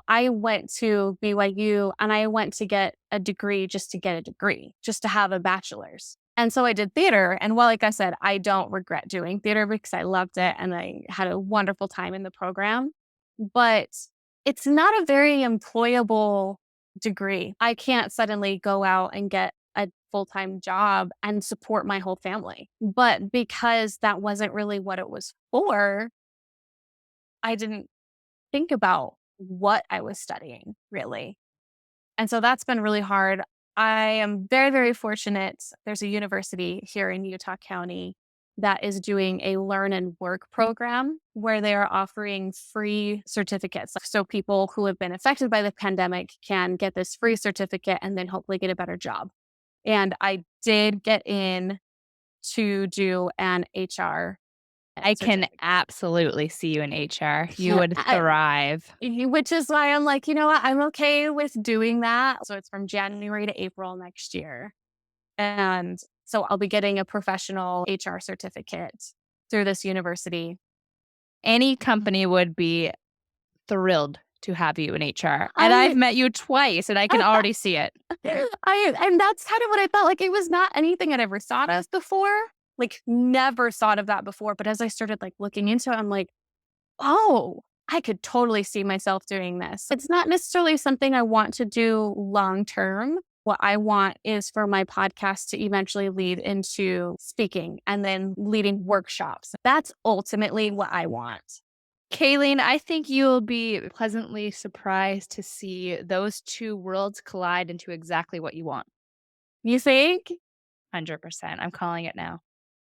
I went to BYU and I went to get a degree just to get a degree, just to have a bachelor's. And so I did theater. And while, like I said, I don't regret doing theater because I loved it and I had a wonderful time in the program, but it's not a very employable degree. I can't suddenly go out and get a full-time job and support my whole family. But because that wasn't really what it was for, I didn't think about what I was studying really. And so that's been really hard. I am very, very fortunate. There's a university here in Utah County that is doing a learn and work program where they are offering free certificates. So people who have been affected by the pandemic can get this free certificate and then hopefully get a better job. And I did get in to do an HR I can certificate. absolutely see you in HR. You would thrive. Which is why I'm like, you know what? I'm okay with doing that. So it's from January to April next year. And so I'll be getting a professional HR certificate through this university. Any company would be thrilled to have you in HR. And I've I, met you twice and I can already see it. and that's kind of what I felt like. It was not anything I'd ever thought of before, like never thought of that before. But as I started like looking into it, I'm like, oh, I could totally see myself doing this. It's not necessarily something I want to do long term. What I want is for my podcast to eventually lead into speaking and then leading workshops. That's ultimately what I want. Kayleen, I think you'll be pleasantly surprised to see those two worlds collide into exactly what you want. You think? 100%. I'm calling it now.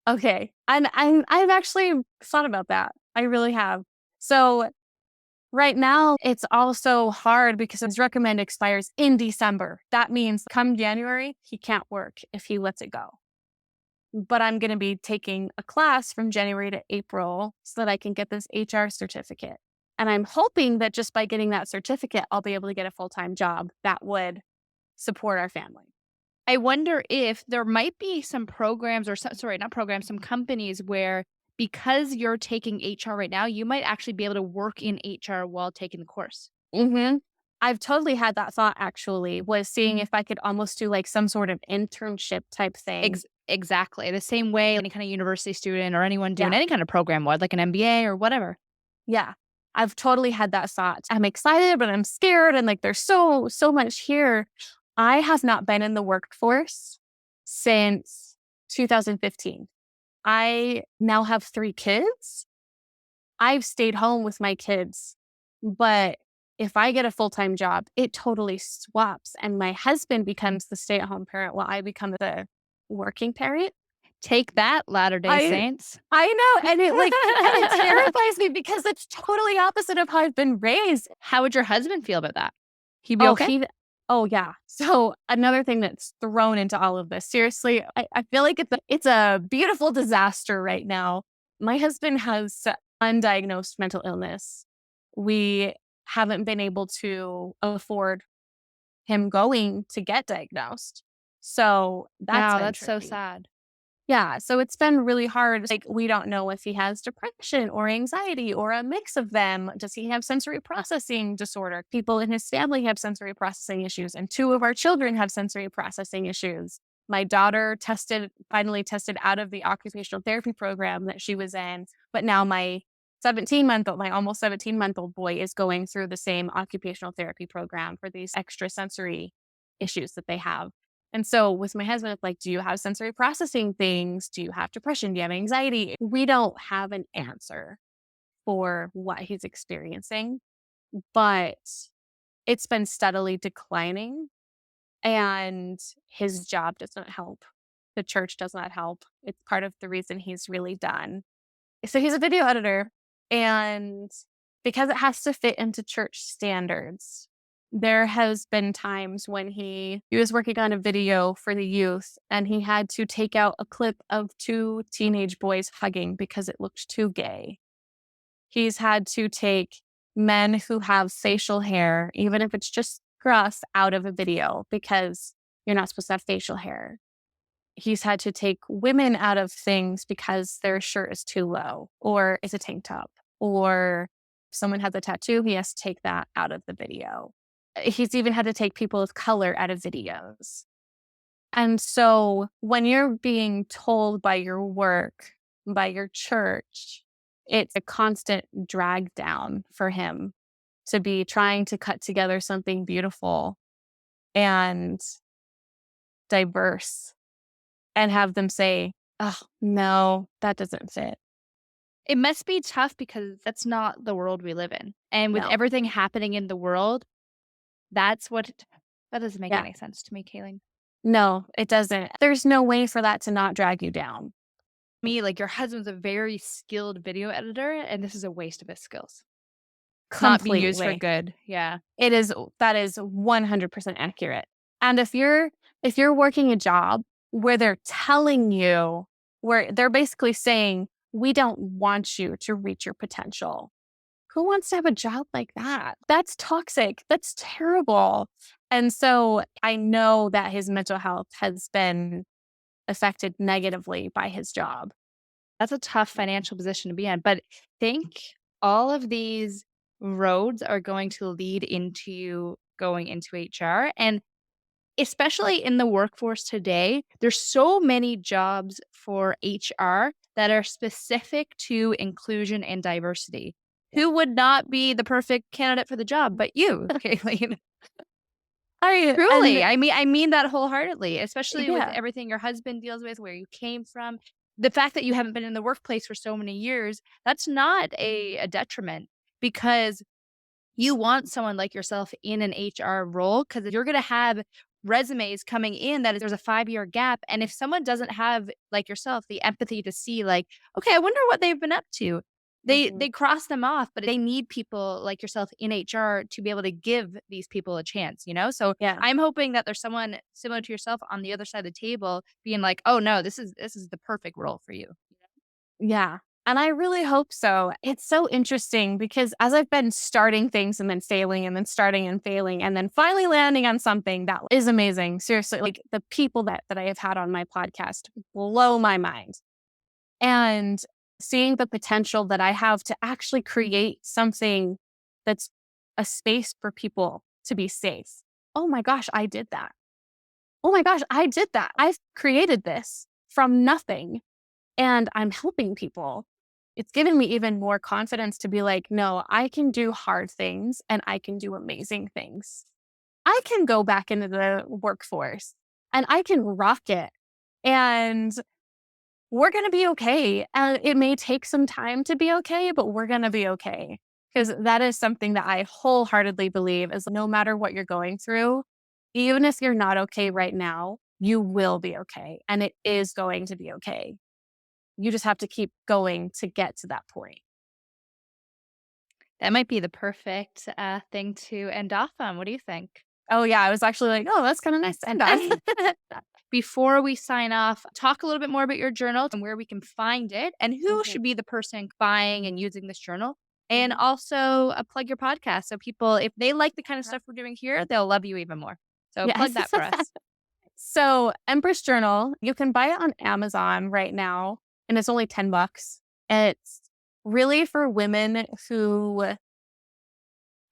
Okay. And I've actually thought about that. I really have. So right now, it's also hard because his recommend expires in December. That means come January, he can't work if he lets it go. But I'm going to be taking a class from January to April so that I can get this HR certificate. And I'm hoping that just by getting that certificate, I'll be able to get a full-time job that would support our family. I wonder if there might be some programs or sorry, not programs, some companies where because you're taking HR right now, you might actually be able to work in HR while taking the course. Mm-hmm. I've totally had that thought actually, was seeing if I could almost do like some sort of internship type thing. Exactly. The same way any kind of university student or anyone doing Yeah. any kind of program would, like an MBA or whatever. Yeah. I've totally had that thought. I'm excited, but I'm scared. And like, there's so much here. I have not been in the workforce since 2015. I now have 3 kids. I've stayed home with my kids, but if I get a full-time job, it totally swaps. And my husband becomes the stay-at-home parent while I become the working parent. Take that, Latter-day I Saints. I know, and it, like, kinda terrifies me because it's totally opposite of how I've been raised. How would your husband feel about that? He'd be Oh, okay? oh, yeah. So, another thing that's thrown into all of this, seriously, I feel like it's a beautiful disaster right now. My husband has undiagnosed mental illness. We haven't been able to afford him going to get diagnosed. So, that's Wow, been that's so tricky. sad. Yeah, so it's been really hard. Like, we don't know if he has depression or anxiety or a mix of them. Does he have sensory processing disorder? People in his family have sensory processing issues, and 2 of our children have sensory processing issues. My daughter finally tested out of the occupational therapy program that she was in, but now my almost 17-month-old boy is going through the same occupational therapy program for these extra sensory issues that they have. And so with my husband, it's like, do you have sensory processing things? Do you have depression? Do you have anxiety? We don't have an answer for what he's experiencing, but it's been steadily declining and his job does not help. The church does not help. It's part of the reason he's really done. So he's a video editor, and because it has to fit into church standards, there has been times when he was working on a video for the youth and he had to take out a clip of 2 teenage boys hugging because it looked too gay. He's had to take men who have facial hair, even if it's just grass, out of a video because you're not supposed to have facial hair. He's had to take women out of things because their shirt is too low or it's a tank top, or if someone has a tattoo, he has to take that out of the video. He's even had to take people of color out of videos. And so when you're being told by your work, by your church, it's a constant drag down for him to be trying to cut together something beautiful and diverse and have them say, oh, no, that doesn't fit. It must be tough because that's not the world we live in. And with No. everything happening in the world, that's what that doesn't make Yeah. any sense to me, Kayleen. No, it doesn't. There's no way for that to not drag you down. Me, like your husband's a very skilled video editor, and this is a waste of his skills. It's not being used for Completely. good. Yeah. That is 100% accurate. And if you're working a job where they're telling you, where they're basically saying, "We don't want you to reach your potential." Who wants to have a job like that? That's toxic. That's terrible. And so I know that his mental health has been affected negatively by his job. That's a tough financial position to be in, but think all of these roads are going to lead into you going into HR, and especially in the workforce today, there's so many jobs for HR that are specific to inclusion and diversity. Yeah. Who would not be the perfect candidate for the job but you, Kayleen? I Truly, and I mean that wholeheartedly, especially with Yeah. everything your husband deals with, where you came from. The fact that you haven't been in the workplace for so many years, that's not a detriment because you want someone like yourself in an HR role because you're gonna have resumes coming in that there's a 5-year gap, and if someone doesn't have, like yourself, the empathy to see, like, "Okay, I wonder what they've been up to." They Mhm. cross them off, but they need people like yourself in HR to be able to give these people a chance, you know? So, Yeah. I'm hoping that there's someone similar to yourself on the other side of the table being like, "Oh, no, this is the perfect role for you." Yeah. And I really hope so. It's so interesting because as I've been starting things and then failing and then starting and failing and then finally landing on something that is amazing. Seriously, like the people that I have had on my podcast blow my mind. And seeing the potential that I have to actually create something that's a space for people to be safe. Oh my gosh, I did that. Oh my gosh, I did that. I've created this from nothing and I'm helping people. It's given me even more confidence to be like, no, I can do hard things and I can do amazing things. I can go back into the workforce and I can rock it. And we're going to be okay. And it may take some time to be okay, but we're going to be okay. Because that is something that I wholeheartedly believe is no matter what you're going through, even if you're not okay right now, you will be okay. And it is going to be okay. You just have to keep going to get to that point. That might be the perfect, thing to end off on. What do you think? Oh, yeah. I was actually like, oh, that's kind of nice to end on. Before we sign off, talk a little bit more about your journal and where we can find it and who Mhm, should be the person buying and using this journal. And mhm. also plug your podcast. So people, if they like the kind of Uh-huh. stuff we're doing here, they'll love you even more. So plug Yes. that for us. So, Empress Journal, you can buy it on Amazon right now, and it's only $10. It's really for women who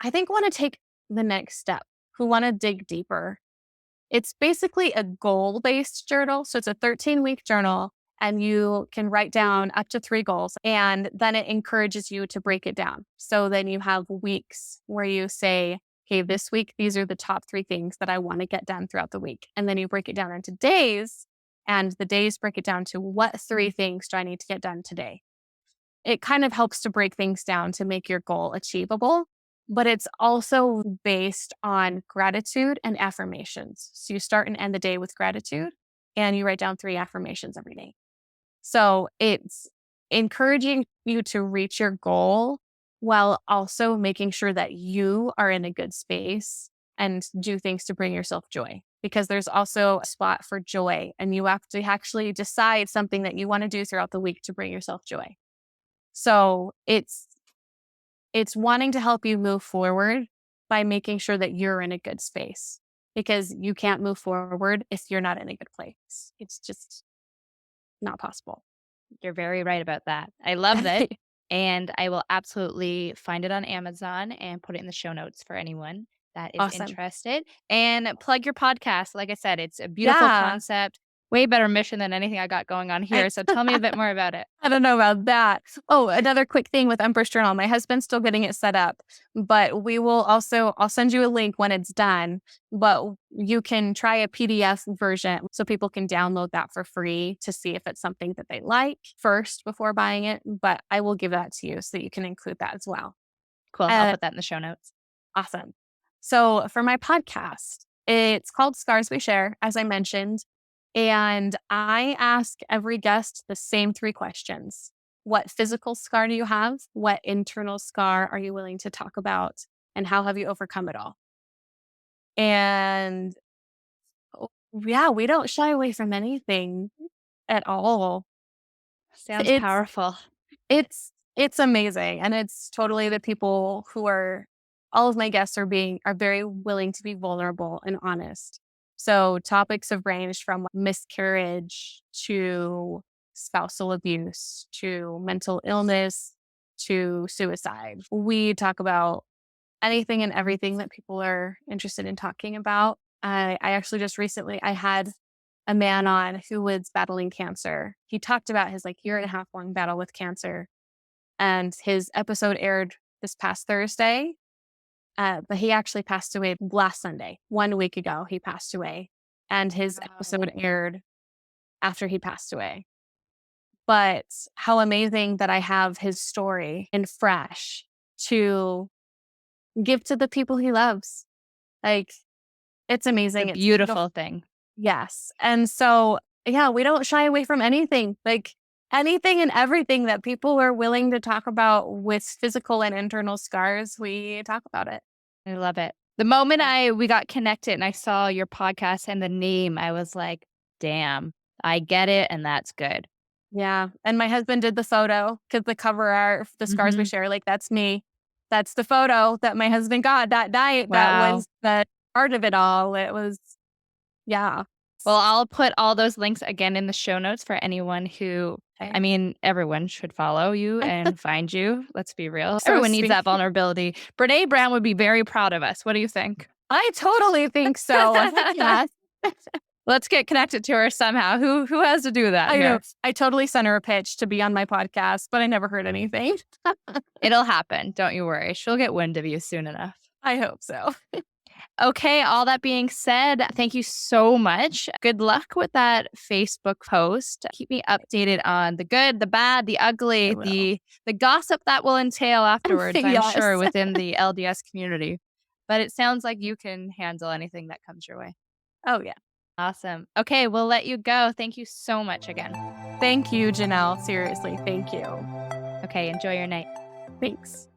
I think want to take the next step, who want to dig deeper. It's basically a goal based journal. So, it's a 13-week journal, and you can write down up to 3 goals, and then it encourages you to break it down. So, then you have weeks where you say, okay, this week, these are the top 3 things that I want to get done throughout the week. And then you break it down into days, and the days break it down to what 3 things do I need to get done today? It kind of helps to break things down to make your goal achievable, but it's also based on gratitude and affirmations. So you start and end the day with gratitude and you write down 3 affirmations every day. So it's encouraging you to reach your goal while also making sure that you are in a good space and do things to bring yourself joy. Because there's also a spot for joy, and you have to actually decide something that you want to do throughout the week to bring yourself joy. So it's wanting to help you move forward by making sure that you're in a good space because you can't move forward if you're not in a good place. It's just not possible. You're very right about that. I love it. And I will absolutely find it on Amazon and put it in the show notes for anyone that is Awesome. interested. And plug your podcast. Like I said, it's a beautiful Yeah. concept. way better mission than anything I got going on here. So tell me a bit more about it. I don't know about that. Oh, another quick thing with Empress Journal. My husband's still getting it set up, but I'll send you a link when it's done, but you can try a PDF version so people can download that for free to see if it's something that they like first before buying it. But I will give that to you so that you can include that as well. Cool. I'll put that in the show notes. Awesome. So for my podcast, it's called Scars We Share, as I mentioned. And I ask every guest the same 3 questions. What physical scar do you have? What internal scar are you willing to talk about? And how have you overcome it all? And yeah, we don't shy away from anything at all. Sounds It's powerful. it's amazing, and it's totally the people who are all of my guests are very willing to be vulnerable and honest. So topics have ranged from miscarriage to spousal abuse to mental illness to suicide. We talk about anything and everything that people are interested in talking about. I actually just recently I had a man on who was battling cancer. He talked about his year and a half long battle with cancer, and his episode aired this past Thursday. But he actually passed away last Sunday. 1 week ago, he passed away, and his episode aired after he passed away. But how amazing that I have his story and fresh to give to the people he loves. Like, it's amazing. It's a It's beautiful. beautiful thing. Yes. And so, yeah, we don't shy away from anything. Anything and everything that people are willing to talk about with physical and internal scars, we talk about it. I love it. The moment we got connected and I saw your podcast and the name, I was like, damn, I get it. And that's good. Yeah. And my husband did the photo because the cover art, the scars we share, that's me. That's the photo that my husband got that night. Wow. That was the part of it all. It was, yeah. Well, I'll put all those links again in the show notes for anyone who, I mean, everyone should follow you and find you. Let's be real. So Everyone needs sweet. that vulnerability. Brene Brown would be very proud of us. What do you think? I totally think so. Yes. Let's get connected to her somehow. Who has to do that? I know. I totally sent her a pitch to be on my podcast, but I never heard anything. It'll happen. Don't you worry. She'll get wind of you soon enough. I hope so. Okay, all that being said, thank you so much. Good luck with that Facebook post. Keep me updated on the good, the bad, the ugly, the gossip that will entail afterwards, I'm Yes. sure, within the LDS community. But it sounds like you can handle anything that comes your way. Oh, yeah. Awesome. Okay, we'll let you go. Thank you so much again. Thank you, Jenelle. Seriously, thank you. Okay, enjoy your night. Thanks.